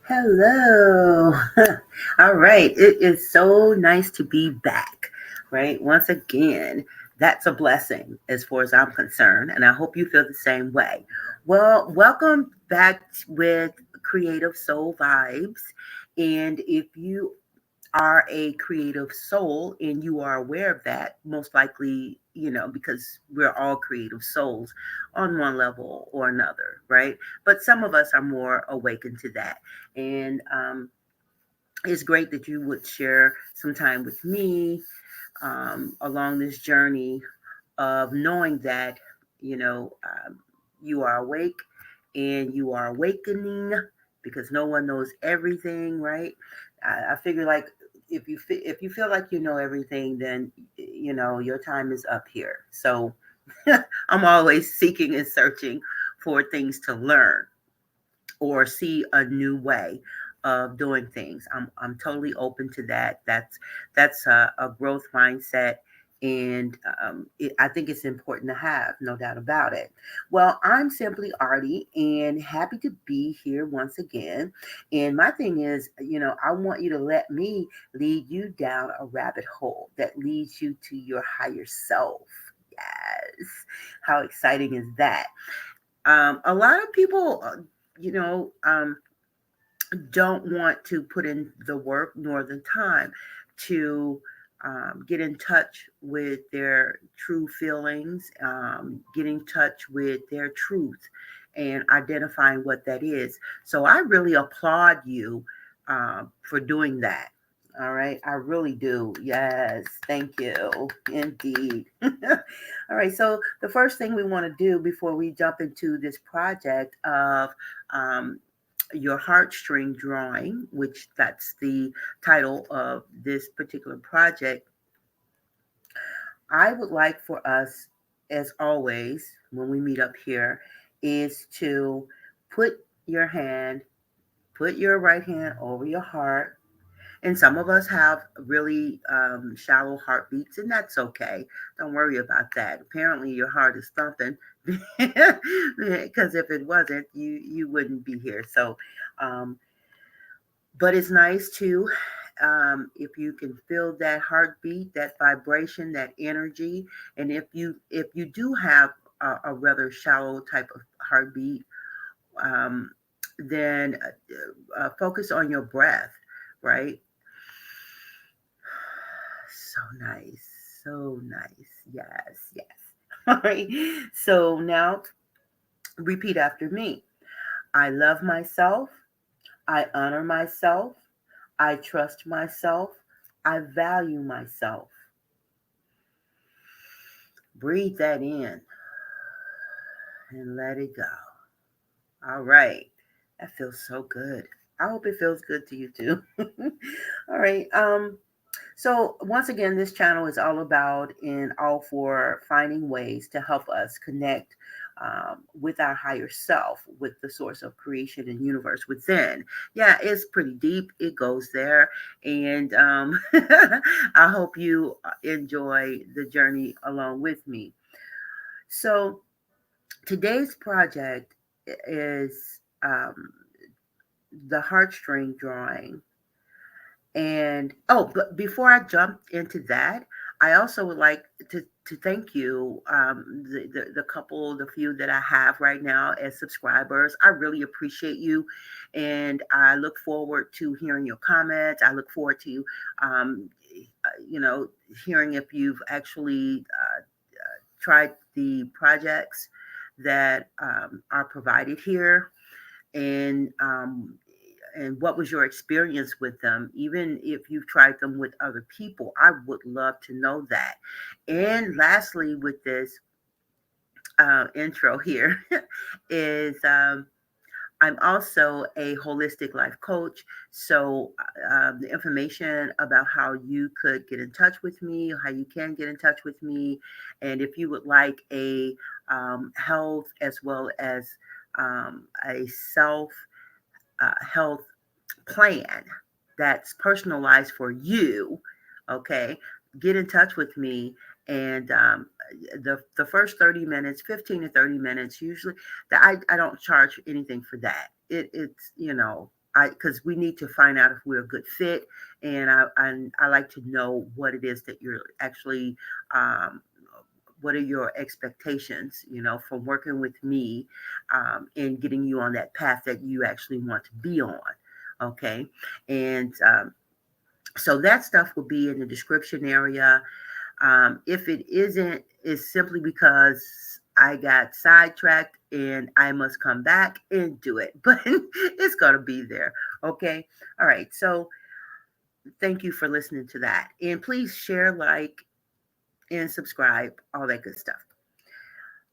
Hello. All right. It is so nice to be back, right? Once again, that's a blessing as far as I'm concerned. And I hope you feel the same way. Well, welcome back with Creative Soul Vibes. And if you are a creative soul and you are aware of that, most likely, because we're all creative souls on one level or another, right? But some of us are more awakened to that. And it's great that you would share some time with me along this journey of knowing that, you know, um, you are awake and you are awakening because no one knows everything, right? I figure like if you feel like you know everything, then your time is up here. So I'm always seeking and searching for things to learn or see a new way of doing things. I'm totally open to that. That's a growth mindset, and I think it's important to have, no doubt about it. Well, I'm simply Artie, and happy to be here once again. And my thing is, I want you to let me lead you down a rabbit hole that leads you to your higher self. Yes, how exciting is that? A lot of people, you know, um, don't want to put in the work nor the time to get in touch with their true feelings, get in touch with their truth, and identifying what that is. So I really applaud you for doing that. All right, I really do. Yes, thank you. Indeed. All right, so the first thing we want to do before we jump into this project of um, your heartstring drawing, which that's the title of this particular project, I would like for us, as always, when we meet up here, is to put your hand, put your right hand over your heart. And some of us have really shallow heartbeats, and that's okay. Don't worry about that. Apparently, your heart is thumping, because if it wasn't, you wouldn't be here. So, um, but it's nice too, if you can feel that heartbeat, that vibration, that energy. And if you do have a rather shallow type of heartbeat, um, then focus on your breath, right? So nice, so nice. Yes, yes. All right, so now repeat after me. I love myself. I honor myself. I trust myself. I value myself. Breathe that in and let it go. All right. That feels so good. I hope it feels good to you too. All right. So once again, this channel is all about and all for finding ways to help us connect with our higher self, with the source of creation and universe within. Yeah, it's pretty deep. It goes there, and I hope you enjoy the journey along with me. So today's project is the heartstring drawing. And oh, but before I jump into that, I also would like to thank you, the couple, the few that I have right now as subscribers. I really appreciate you, and I look forward to hearing your comments. I look forward to um, you know hearing if you've actually tried the projects that are provided here, and what was your experience with them, even if you've tried them with other people. I would love to know that. And lastly, with this intro here is I'm also a holistic life coach. So the information about how you could get in touch with me, how you can get in touch with me, and if you would like a health as well as a self health plan that's personalized for you, okay, get in touch with me. And the first 30 minutes, 15 to 30 minutes, usually, I don't charge anything for that. It's, because we need to find out if we're a good fit, and I like to know what it is that you're actually. What are your expectations, from working with me, and getting you on that path that you actually want to be on? Okay. And so that stuff will be in the description area. If it isn't, it's simply because I got sidetracked and I must come back and do it, but it's going to be there. Okay. All right. So thank you for listening to that. And please share, like, and subscribe, all that good stuff.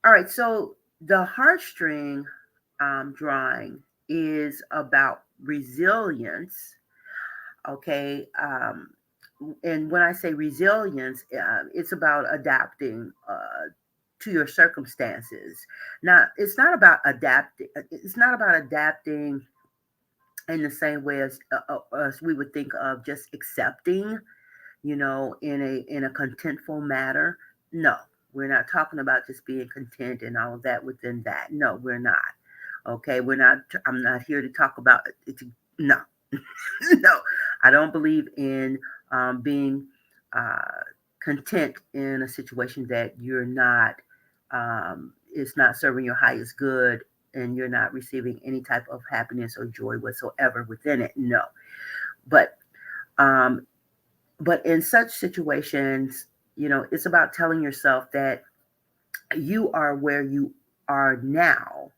All right. So the heartstring drawing is about resilience. Okay. And when I say resilience, it's about adapting to your circumstances. Now, it's not about adapting. It's not about adapting in the same way as we would think of just accepting, in a contentful manner. No, we're not talking about just being content and all of that within that. No, we're not. Okay, we're not. I'm not here to talk about it. No, no, I don't believe in being uh, content in a situation that you're not, it's not serving your highest good, and you're not receiving any type of happiness or joy whatsoever within it. No, but um, but in such situations, it's about telling yourself that you are where you are now,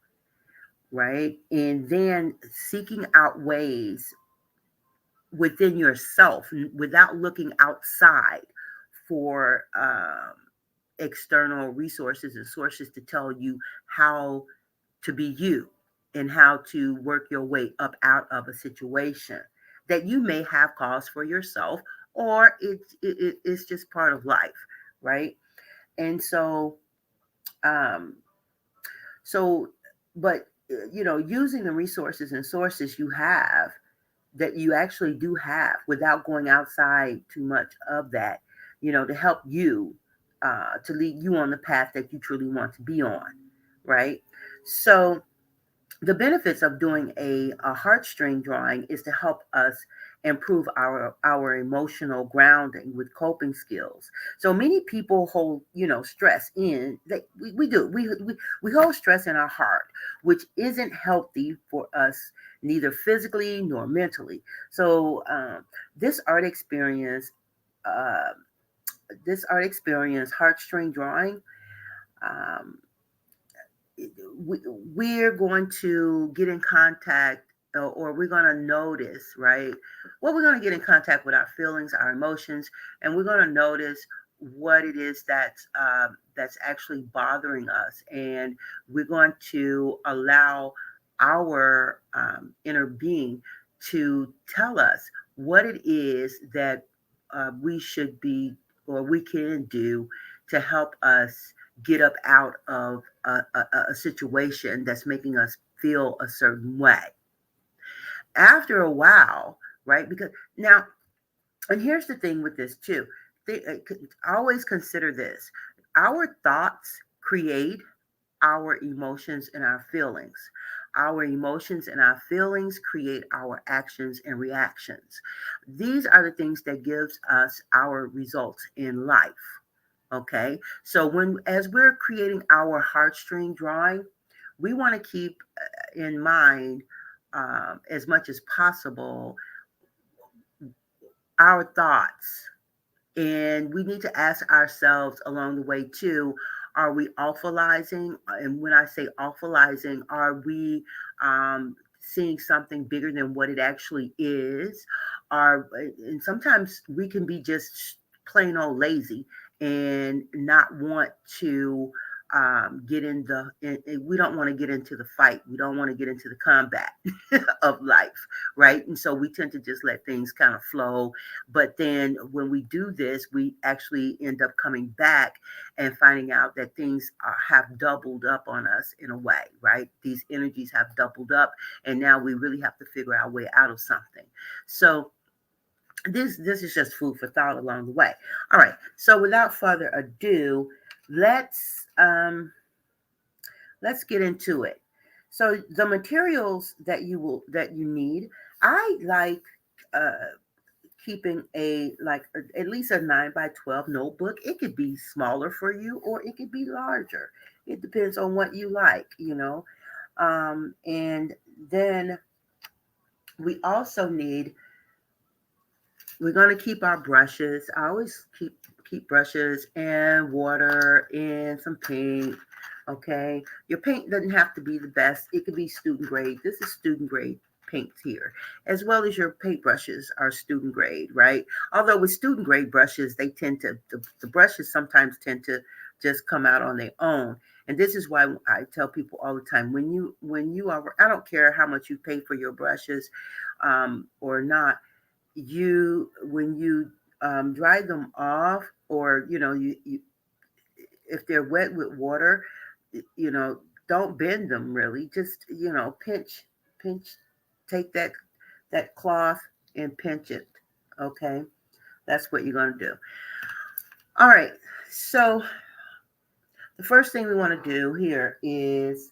right? And then seeking out ways within yourself without looking outside for external resources and sources to tell you how to be you and how to work your way up out of a situation that you may have caused for yourself, or it's just part of life, right? And um so but using the resources and sources you have, that you actually do have, without going outside too much of that, to help you, to lead you on the path that you truly want to be on, right? So the benefits of doing a heartstring drawing is to help us improve our emotional grounding with coping skills. So many people hold stress in, we do we hold stress in our heart, which isn't healthy for us, neither physically nor mentally. So this art experience uh, heartstring drawing, um, we're going to get in contact, or we're going to notice, right? Well, we're going to get in contact with our feelings, our emotions, and we're going to notice what it is that's actually bothering us, and we're going to allow our inner being to tell us what it is that we should be, or we can do, to help us get up out of a situation that's making us feel a certain way. After a while, right? Because now, and here's the thing with this too. Always consider this: our thoughts create our emotions and our feelings. Our emotions and our feelings create our actions and reactions. These are the things that gives us our results in life. Okay, so as we're creating our heartstring drawing, we want to keep in mind, as much as possible, our thoughts. And we need to ask ourselves along the way too, are we awfulizing? And when I say awfulizing, are we seeing something bigger than what it actually is? And sometimes we can be just plain old lazy and not want to we don't want to get into the fight. We don't want to get into the combat of life, right? And so we tend to just let things kind of flow. But then when we do this, we actually end up coming back and finding out that things have doubled up on us in a way, right? These energies have doubled up, and now we really have to figure our way out of something. So this is just food for thought along the way. All right. So without further ado, let's let's get into it. So the materials that you need, I like uh, keeping at least a 9 by 12 notebook. It could be smaller for you or it could be larger. It depends on what you like. And then we also need we're going to keep our brushes. I always keep brushes and water and some paint. Okay, your paint doesn't have to be the best. It could be student grade. This is student grade paints here, as well as your paint brushes are student grade, right? Although with student grade brushes, they tend to the brushes sometimes tend to just come out on their own. And this is why I tell people all the time, when you are, I don't care how much you pay for your brushes or not, you when you dry them off, or you if they're wet with water, you know don't bend them really, just pinch, take that cloth and pinch it. Okay, that's what you're going to do. All right, so the first thing we want to do here is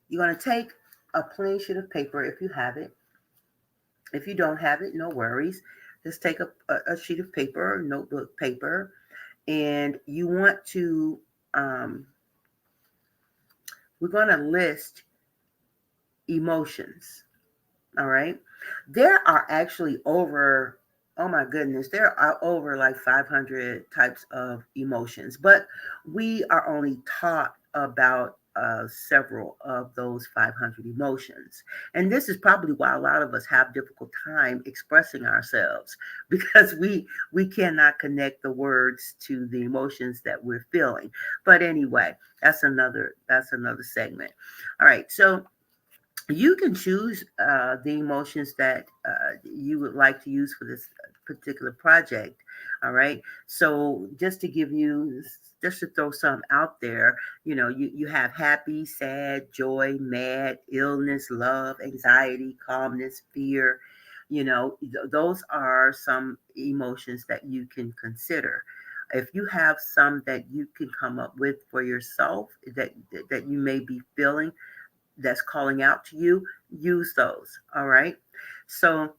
you're going to take a plain sheet of paper if you have it. If you don't have it, no worries. Just take a sheet of paper, notebook paper, and you want to, we're going to list emotions. All right. There are actually over, oh my goodness, there are over like 500 types of emotions, but we are only taught about several of those 500 emotions. And this is probably why a lot of us have difficult time expressing ourselves because we cannot connect the words to the emotions that we're feeling. But anyway, that's another segment. All right. So you can choose the emotions that you would like to use for this particular project. All right. So just to throw some out there, you have happy, sad, joy, mad, illness, love, anxiety, calmness, fear. Those are some emotions that you can consider. If you have some that you can come up with for yourself that you may be feeling, that's calling out to you, use those. All right. So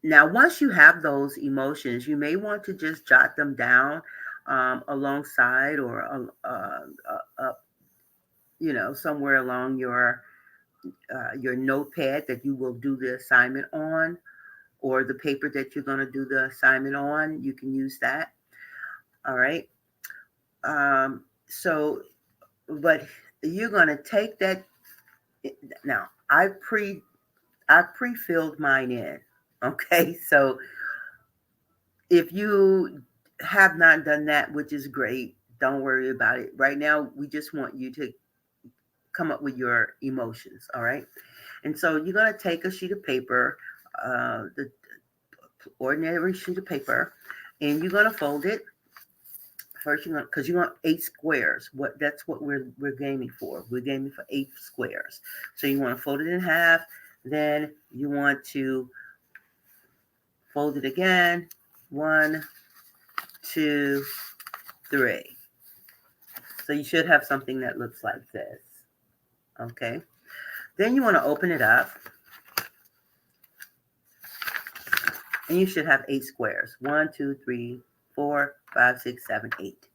now, once you have those emotions, you may want to just jot them down alongside or somewhere along your notepad that you will do the assignment on, or the paper that you're going to do the assignment on. You can use that. All right. So, but you're going to take that. Now, I pre-filled mine in. Okay, so if you have not done that, which is great, don't worry about it. Right now, we just want you to come up with your emotions. All right, and so you're gonna take a sheet of paper, the ordinary sheet of paper, and you're gonna fold it. First, because you want 8 squares. That's what we're gaming for. We're gaming for 8 squares. So you want to fold it in half. Then you want to fold it again. 1, 2, 3. So you should have something that looks like this. Okay. Then you want to open it up. And you should have 8 squares. 1, 2, 3, 4, 5, 6, 7, 8.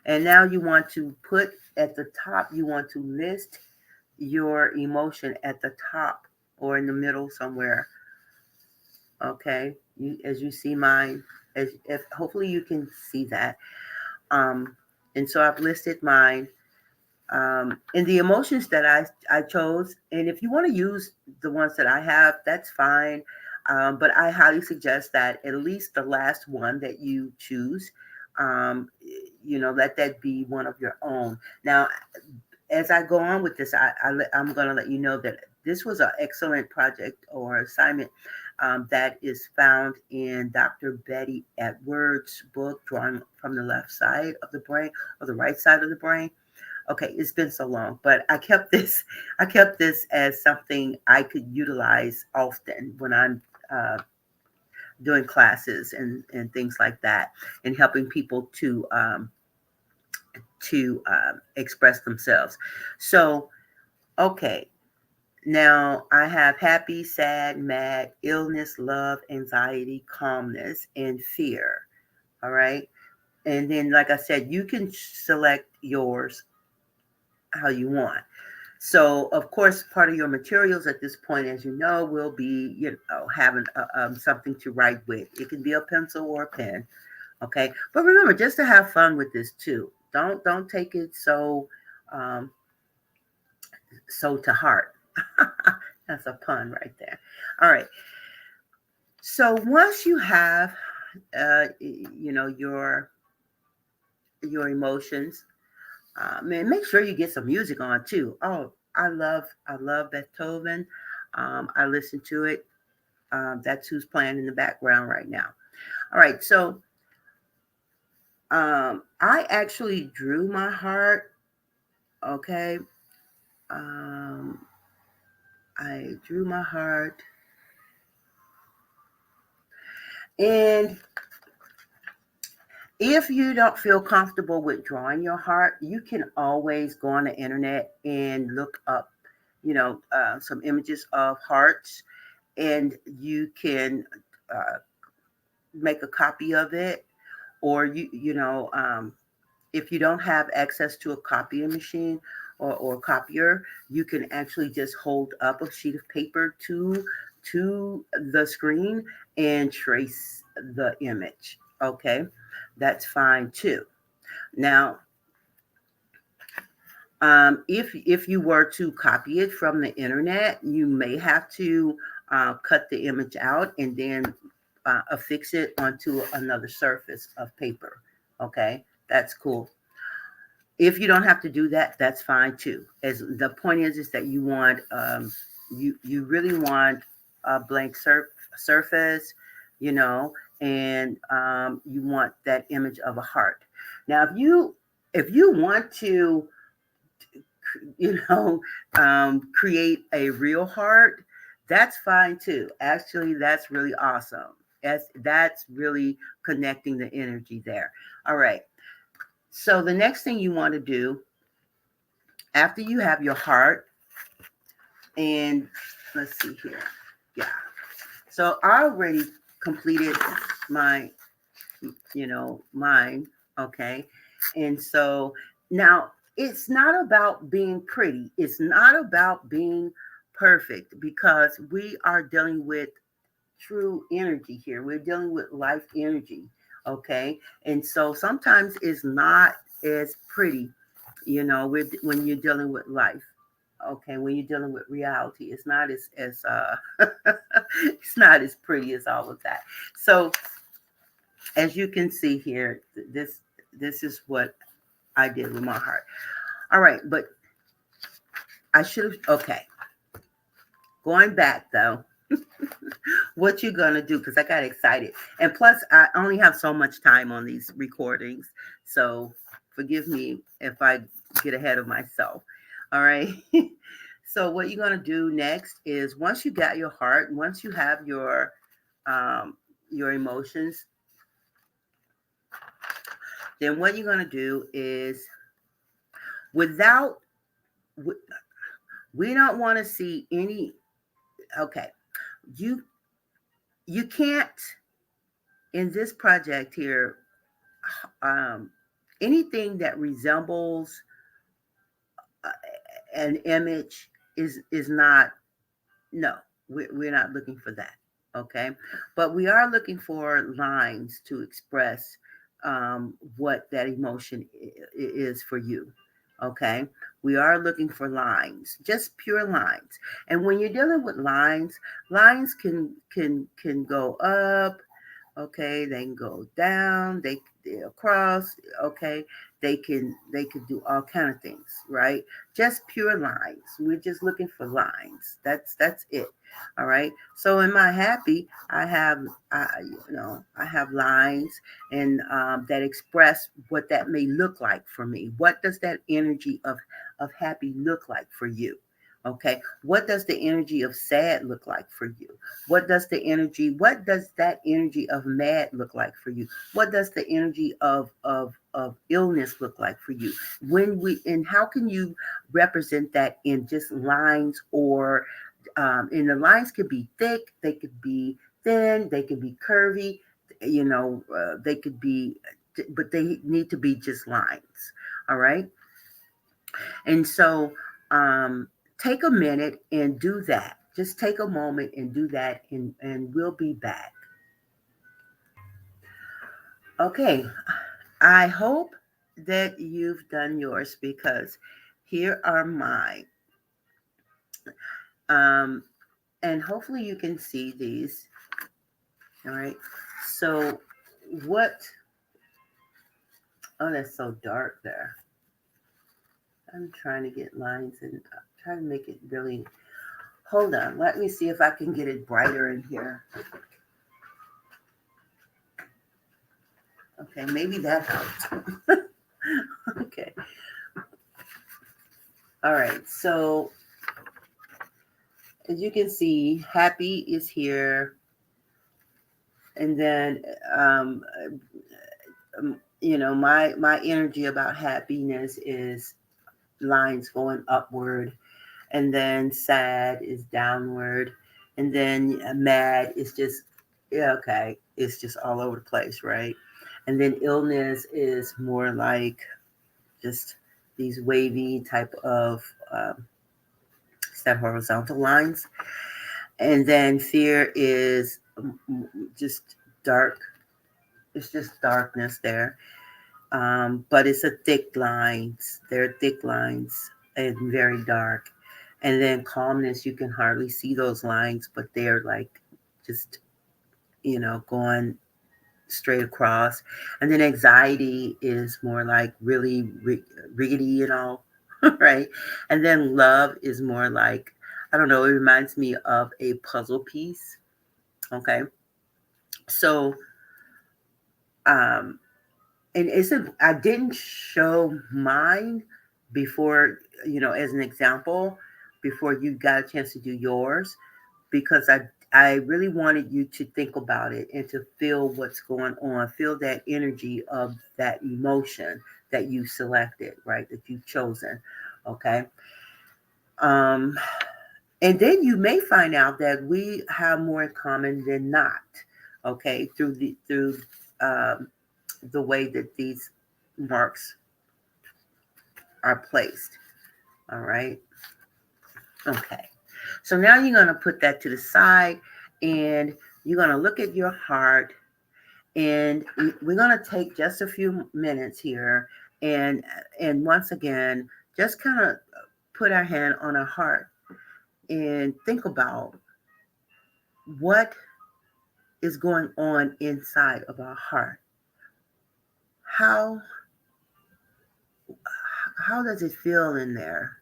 And now you want to put at the top, you want to list your emotion at the top or in the middle somewhere. Okay. As you see mine, if hopefully you can see that. And so I've listed mine. And the emotions that I chose, and if you want to use the ones that I have, that's fine. But I highly suggest that at least the last one that you choose, let that be one of your own. Now, as I go on with this, I'm going to let you know that this was an excellent project or assignment that is found in Dr. Betty Edwards' book, Drawing from the Left Side of the Brain or the Right Side of the Brain. Okay, it's been so long, but I kept this. I kept this as something I could utilize often when I'm doing classes and things like that, and helping people to express themselves. So, okay, Now, I have happy, sad, mad, illness, love, anxiety, calmness, and fear. All right. And then, like I said, you can select yours how you want. So, of course, part of your materials at this point, as you know, will be, having something to write with. It can be a pencil or a pen. Okay. But remember, just to have fun with this too. Don't take it um, so to heart. That's a pun right there. All right. So once you have, your emotions, man, make sure you get some music on too. Oh, I love Beethoven. I listen to it. That's who's playing in the background right now. All right. So I actually drew my heart. Okay. Um, I drew my heart, and if you don't feel comfortable with drawing your heart, you can always go on the internet and look up, some images of hearts, and you can uh, make a copy of it, or if you don't have access to a copying machine or copier, you can actually just hold up a sheet of paper to the screen and trace the image. Okay, that's fine too. Now, if you were to copy it from the internet, you may have to cut the image out and then affix it onto another surface of paper. Okay, that's cool. If you don't have to do that, that's fine too. As the point is that you really want a blank surface, you know, and you want that image of a heart. Now, if you want to create a real heart, that's fine too. Actually, that's really awesome. That's really connecting the energy there. All right. So the next thing you want to do after you have your heart, and let's see here. Yeah. So I already completed my, mine. Okay. And so now it's not about being pretty. It's not about being perfect because we are dealing with true energy here. We're dealing with life energy. Okay. And so sometimes it's not as pretty, when you're dealing with life. Okay, when you're dealing with reality, it's not as it's not as pretty as all of that. So as you can see here, this is what I did with my heart. All right, but I should have. Okay, going back though, what you gonna do? Because I got excited, and plus I only have so much time on these recordings, so forgive me if I get ahead of myself. All right. So what you're gonna do next is once you got your heart, once you have your emotions, then what you're gonna do is without we don't want to see any. Okay, you you can't in this project here um, anything that resembles uh, an image is not. No, we're not looking for that. Okay. But we are looking for lines to express what that emotion is for you. Okay. We are looking for lines, just pure lines. And when you're dealing with lines, lines can go up. Okay, they can go down, they across. Okay, they can do all kind of things, right? Just pure lines. We're just looking for lines. That's it. All right. So in my happy, I have lines and that express what that may look like for me. What does that energy of happy look like for you? Okay. What does the energy of sad look like for you? What does that energy of mad look like for you? What does the energy of illness look like for you? And how can you represent that in just lines, or and the lines could be thick, they could be thin, they could be curvy, they could be, but they need to be just lines. All right. And so um, take a minute and do that. Just take a moment and do that, and we'll be back. Okay. I hope that you've done yours, because here are mine. Um, and hopefully you can see these. All right. So, what? Oh, that's so dark there. I'm trying to get lines and trying to make it really. Hold on. Let me see if I can get it brighter in here. Okay, maybe that helped. Okay. All right. So as you can see, happy is here, and then my energy about happiness is lines going upward, and then sad is downward, and then mad is just, yeah, okay, it's just all over the place, right? And then illness is more like just these wavy type of step horizontal lines. And then fear is just dark. It's just darkness there. But it's a thick lines. They're thick lines and very dark. And then calmness, you can hardly see those lines, but they're like just, going straight across. And then anxiety is more like really riggedy, right? And then love is more like, I don't know, it reminds me of a puzzle piece. Okay. So, um, and I didn't show mine before, as an example, before you got a chance to do yours, because I really wanted you to think about it and to feel what's going on, feel that energy of that emotion that you selected, right? That you've chosen. Okay. Um, and then you may find out that we have more in common than not. Okay, um, the way that these marks are placed. All right. Okay. So now you're going to put that to the side, and you're going to look at your heart, and we're going to take just a few minutes here, and once again, just kind of put our hand on our heart and think about what is going on inside of our heart. How how does it feel in there?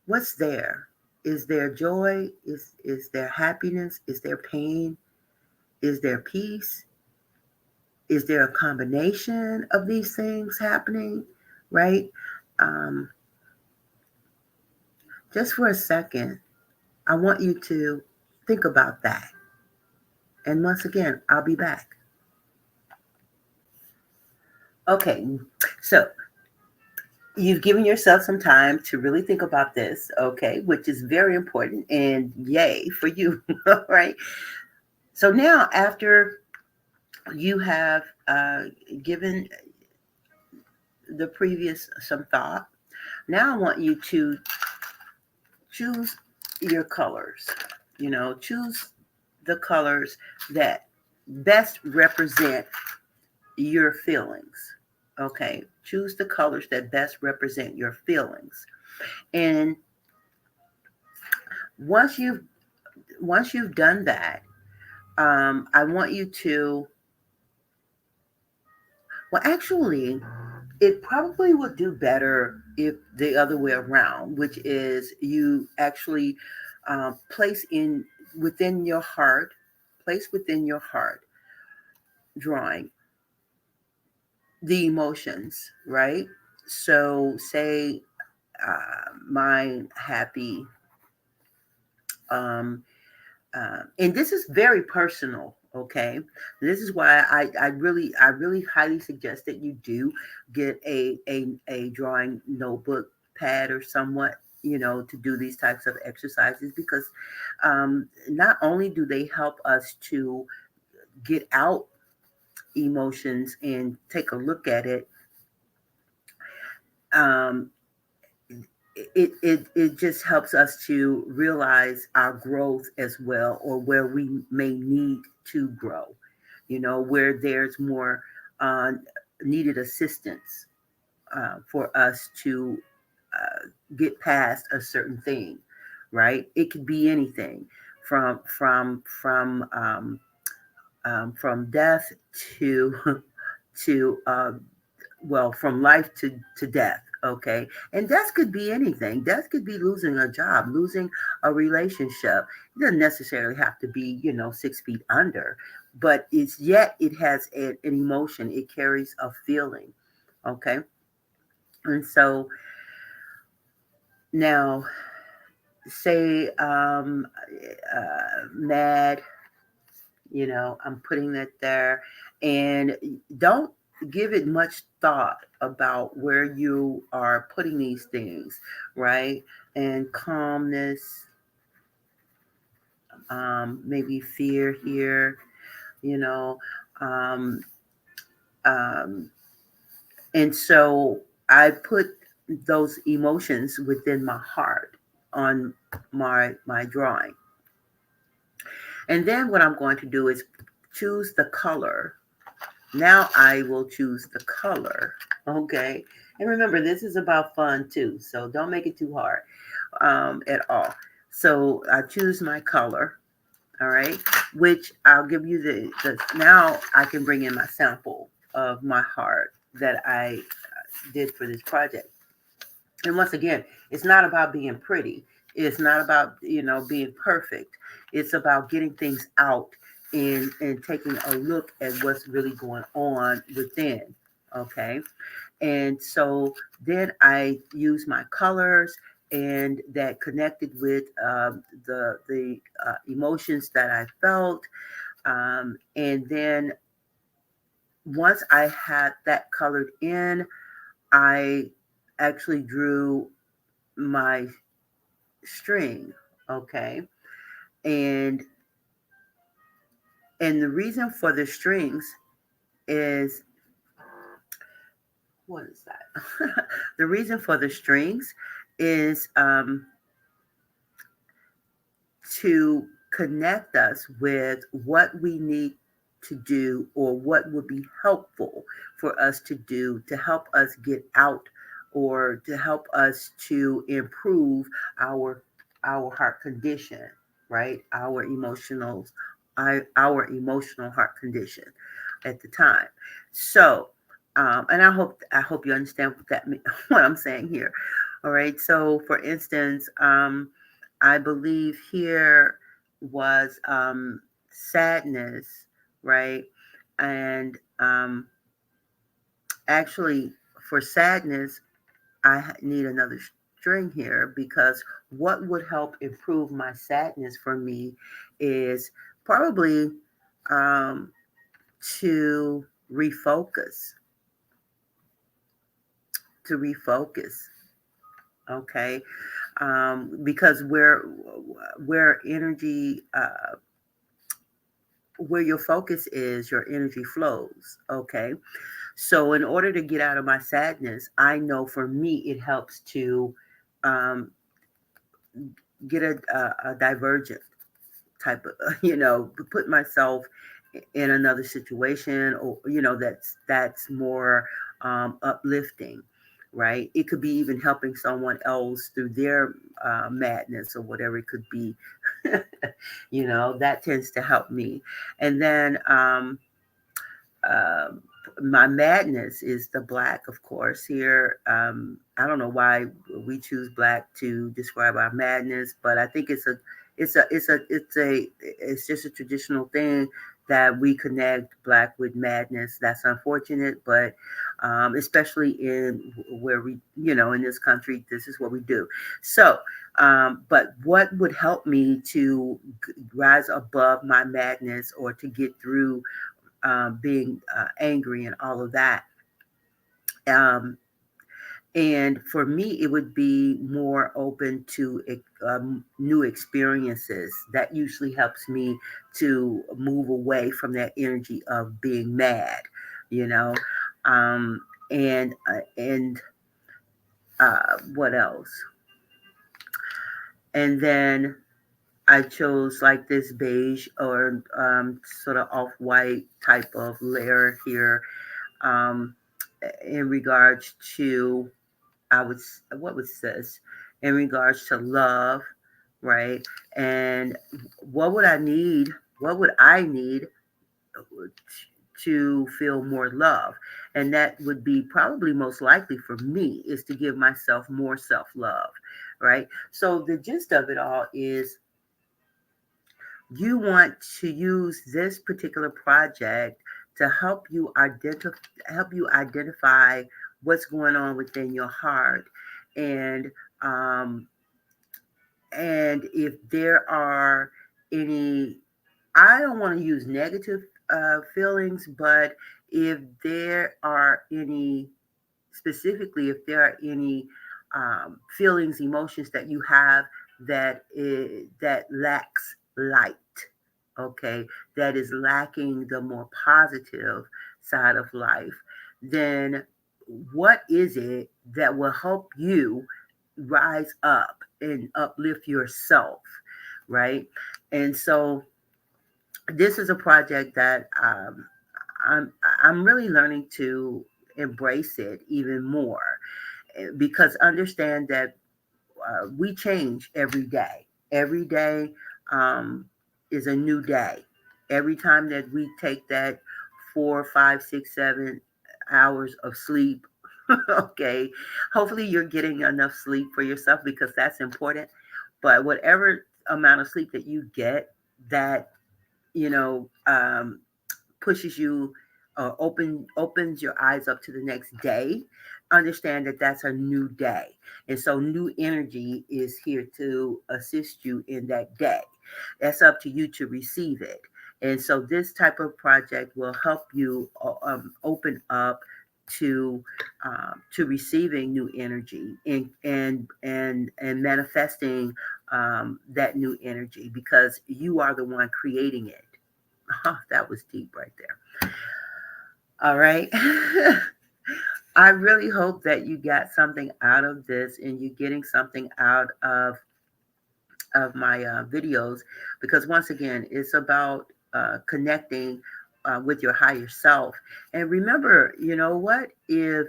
What's there? Is there joy? Is there happiness? Is there pain? Is there peace? Is there a combination of these things happening? Right? Um, just for a second, I want you to think about that. And once again, I'll be back. Okay, so you've given yourself some time to really think about this, okay, which is very important, and yay for you. All right. So now, after you have given the previous some thought, now I want you to choose your colors. Choose the colors that best represent your feelings. Okay. Choose the colors that best represent your feelings. And once you've done that, I want you to, well, actually, it probably would do better if the other way around, which is you actually place in within your heart, place within your heart drawing the emotions, right? So, say mind happy. Um, and this is very personal. Okay, this is why I really highly suggest that you do get a drawing notebook, pad, or somewhat, to do these types of exercises, because not only do they help us to get out emotions and take a look at it, um, it just helps us to realize our growth as well, or where we may need to grow, where there's more uh, needed assistance for us to get past a certain thing, right? It could be anything from death to to well, from life to death. Okay, and death could be anything. Death could be losing a job, losing a relationship. It doesn't necessarily have to be 6 feet under, but it has an emotion. It carries a feeling. Okay, and so now, say mad. I'm putting that there, and don't give it much thought about where you are putting these things, right? And calmness, maybe fear here, you know, um, um, and so I put those emotions within my heart on my drawing. And then what I'm going to do is choose the color. Now I will choose the color. Okay. And remember, this is about fun too. So don't make it too hard at all. So I choose my color. All right. Which I'll give you now I can bring in my sample of my heart that I did for this project. And once again, it's not about being pretty. It's not about, being perfect. It's about getting things out and taking a look at what's really going on within. Okay. And so then I use my colors, and that connected with the emotions that I felt. And then once I had that colored in, I actually drew my string. Okay. and and the reason for the strings is, what is that? The reason for the strings is to connect us with what we need to do, or what would be helpful for us to do to help us get out, or to help us to improve our heart condition, right? Our emotional heart condition at the time. So and I hope you understand what I'm saying here. All right. So for instance, I believe here was sadness, right? And actually, for sadness, I need another string here, because what would help improve my sadness for me is probably um, to refocus, to refocus. Okay. Because where energy, where your focus is, your energy flows. Okay. So in order to get out of my sadness, I know for me it helps to um, get a divergent type of, put myself in another situation, or that's more uplifting, right? It could be even helping someone else through their madness, or whatever it could be. That tends to help me. And then um, my madness is the black, of course. Here, I don't know why we choose black to describe our madness, but I think it's just a traditional thing that we connect Black with madness. That's unfortunate, but especially in where we, in this country, this is what we do. So, but what would help me to rise above my madness or to get through being angry and all of that? Um, and for me, it would be more open to new experiences. That usually helps me to move away from that energy of being mad, you know. Um, and what else? And then I chose like this beige or sort of off white type of layer here um, in regards to what was this in regards to love, right? And what would I need? What would I need to feel more love? And that would be probably most likely for me is to give myself more self love, right? So the gist of it all is you want to use this particular project to help you identify what's going on within your heart and um, and if there are any, I don't want to use negative feelings, but if there are any, specifically if there are any feelings, emotions that you have that lacks light, okay, that is lacking the more positive side of life, then what is it that will help you rise up and uplift yourself, right? And so this is a project that I'm I'm really learning to embrace it even more because understand that we change every day. Every day um, is a new day. Every time that we take that 4, 5, 6, 7 hours of sleep, okay, hopefully you're getting enough sleep for yourself because that's important. But whatever amount of sleep that you get, that you know um, pushes you opens your eyes up to the next day, understand that that's a new day, and so new energy is here to assist you in that day. That's up to you to receive it. And so this type of project will help you open up to receiving new energy and manifesting that new energy because you are the one creating it. Oh, that was deep right there. All right. I really hope that you got something out of this and you're getting something out of my videos because once again, it's about connecting with your higher self. And remember, you know what? If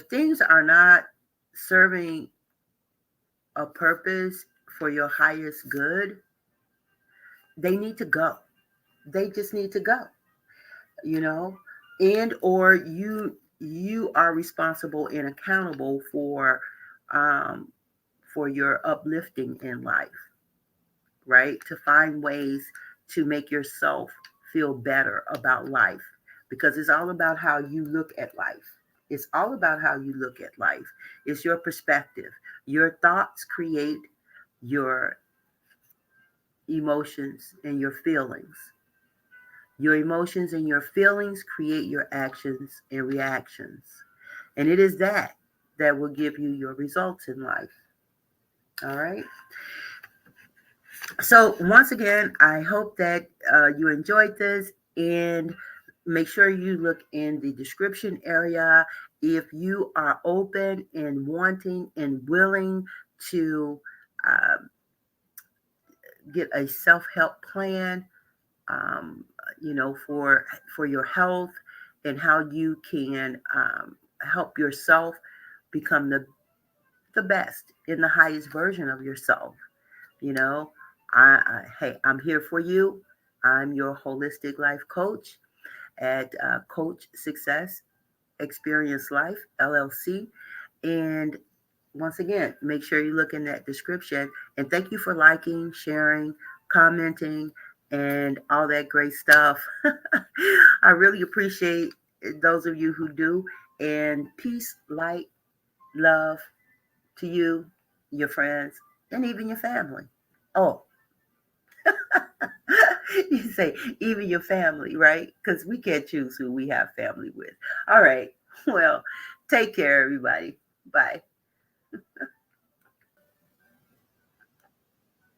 things are not serving a purpose for your highest good, they need to go. They just need to go. You know, and or you are responsible and accountable um for your uplifting in life, right? To find ways to make yourself feel better about life because it's all about how you look at life. It's all about how you look at life. It's your perspective. Your thoughts create your emotions and your feelings. Your emotions and your feelings create your actions and reactions. And it is that will give you your results in life. All right. So, once again, I hope that you enjoyed this and make sure you look in the description area if you are open and wanting and willing to um, get a self help plan um, for your health and how you can help yourself become the best in the highest version of yourself. You know, hey, I'm here for you. I'm your holistic life coach at Coach Success Experience Life LLC. And once again, make sure you look in that description. And thank you for liking, sharing, commenting, and all that great stuff. I really appreciate those of you who do. And peace, light, love to you, your friends, and even your family. Oh, you say even your family, right? Because we can't choose who we have family with. All right. Well, take care, everybody. Bye.